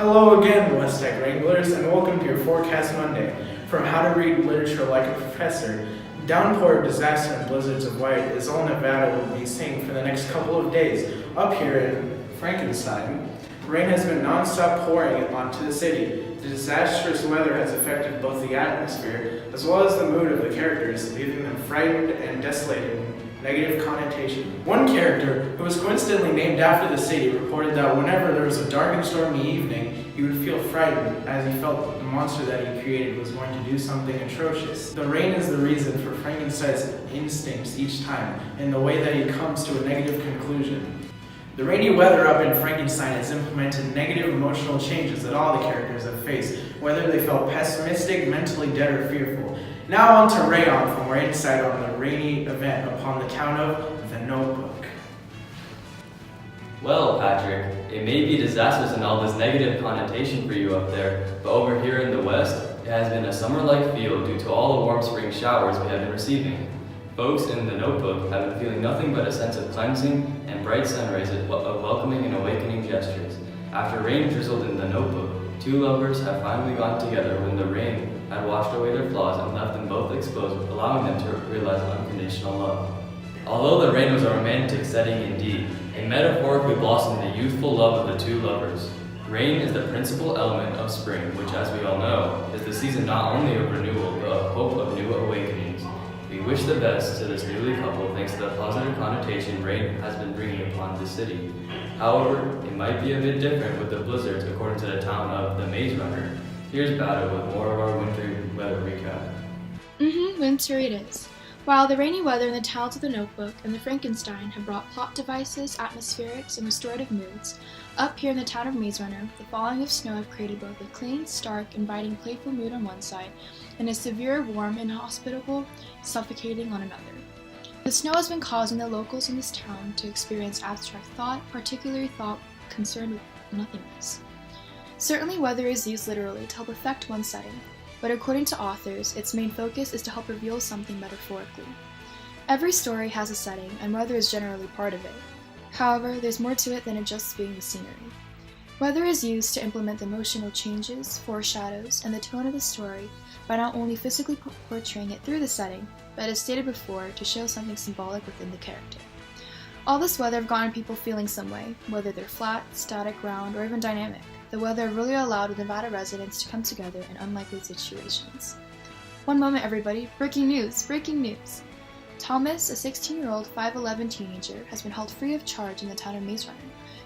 Hello again, West Tech Wranglers, and welcome to your Forecast Monday. From How to Read Literature Like a Professor, downpour, disaster, and blizzards of white is all Nevada will be seeing for the next couple of days. Up here in Frankenstein, rain has been non-stop pouring onto the city. The disastrous weather has affected both the atmosphere as well as the mood of the characters, leaving them frightened and desolated in negative connotation. One character, who was coincidentally named after the city, reported that whenever there was a dark and stormy evening, he would feel frightened as he felt the monster that he created was going to do something atrocious. The rain is the reason for Frankenstein's instincts each time, in the way that he comes to a negative conclusion. The rainy weather up in Frankenstein has implemented negative emotional changes that all the characters have faced, whether they felt pessimistic, mentally dead, or fearful. Now on to Rayan for more insight on the rainy event upon the town of The Notebook. Well, Patrick, it may be disastrous and all this negative connotation for you up there, but over here in the West, it has been a summer-like feel due to all the warm spring showers we have been receiving. Folks in The Notebook have been feeling nothing but a sense of cleansing and bright sun rays of welcoming and awakening gestures. After rain drizzled in The Notebook, two lovers have finally gone together when the rain had washed away their flaws and left them both exposed, allowing them to realize unconditional love. Although the rain was a romantic setting indeed, it metaphorically blossomed the youthful love of the two lovers. Rain is the principal element of spring, which, as we all know, is the season not only of renewal, but of hope of new awakenings. We wish the best to this newly couple thanks to the positive connotation rain has been bringing upon the city. However, it might be a bit different with the blizzards according to the town of the Maze Runner. Here's Bada with more of our winter weather recap. Winter it is. While the rainy weather in the towns of The Notebook and the Frankenstein have brought plot devices, atmospherics, and restorative moods, up here in the town of Maze Runner, the falling of snow have created both a clean, stark, inviting, playful mood on one side, and a severe, warm, inhospitable, suffocating on another. The snow has been causing the locals in this town to experience abstract thought, particularly thought concerned with nothingness. Certainly weather is used literally to help affect one setting, but according to authors, its main focus is to help reveal something metaphorically. Every story has a setting, and weather is generally part of it. However, there's more to it than it just being the scenery. Weather is used to implement the emotional changes, foreshadows, and the tone of the story by not only physically portraying it through the setting, but as stated before, to show something symbolic within the character. All this weather have gotten people feeling some way, whether they're flat, static, round, or even dynamic. The weather really allowed Nevada residents to come together in unlikely situations. One moment, everybody. Breaking news! Breaking news! Thomas, a 16-year-old 5'11 teenager, has been held free of charge in the town of Maze Runner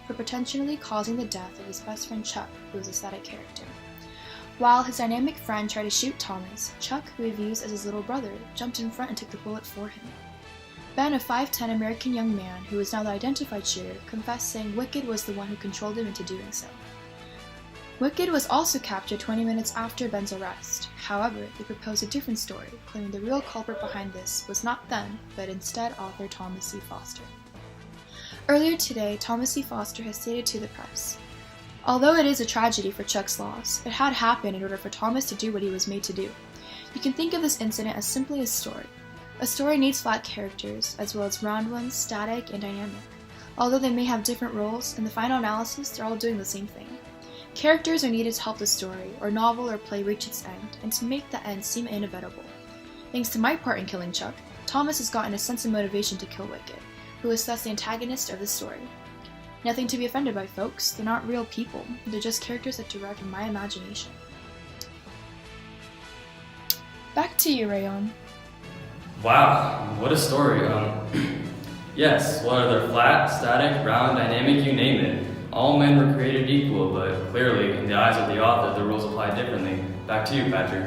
for potentially causing the death of his best friend Chuck, who is a static character. While his dynamic friend tried to shoot Thomas, Chuck, who he views as his little brother, jumped in front and took the bullet for him. Ben, a 5'10 American young man who is now the identified shooter, confessed saying Wicked was the one who controlled him into doing so. Wicked was also captured 20 minutes after Ben's arrest. However, they proposed a different story, claiming the real culprit behind this was not them, but instead author Thomas C. Foster. Earlier today, Thomas C. Foster has stated to the press, "Although it is a tragedy for Chuck's loss, it had happened in order for Thomas to do what he was made to do. You can think of this incident as simply a story. A story needs flat characters, as well as round ones, static, and dynamic. Although they may have different roles, in the final analysis, they're all doing the same thing. Characters are needed to help the story, or novel or play reach its end, and to make the end seem inevitable. Thanks to my part in killing Chuck, Thomas has gotten a sense of motivation to kill Wicked, who is thus the antagonist of the story. Nothing to be offended by, folks. They're not real people. They're just characters that derive from my imagination." Back to you, Rayan. Wow, what a story. Yes, whether flat, static, round, dynamic, you name it. All men were created equal, but clearly, in the eyes of the author, the rules apply differently. Back to you, Patrick.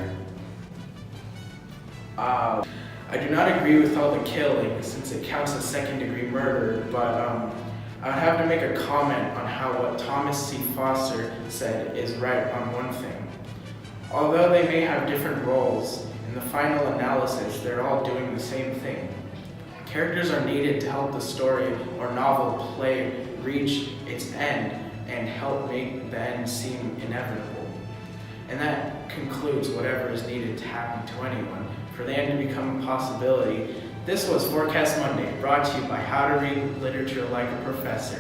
I do not agree with all the killing, since it counts as second-degree murder, but I would have to make a comment on how what Thomas C. Foster said is right on one thing. Although they may have different roles, in the final analysis, they're all doing the same thing. Characters are needed to help the story or novel play reach its end and help make the end seem inevitable. And that concludes whatever is needed to happen to anyone for the end to become a possibility. This was Forecast Monday, brought to you by How to Read Literature Like a Professor.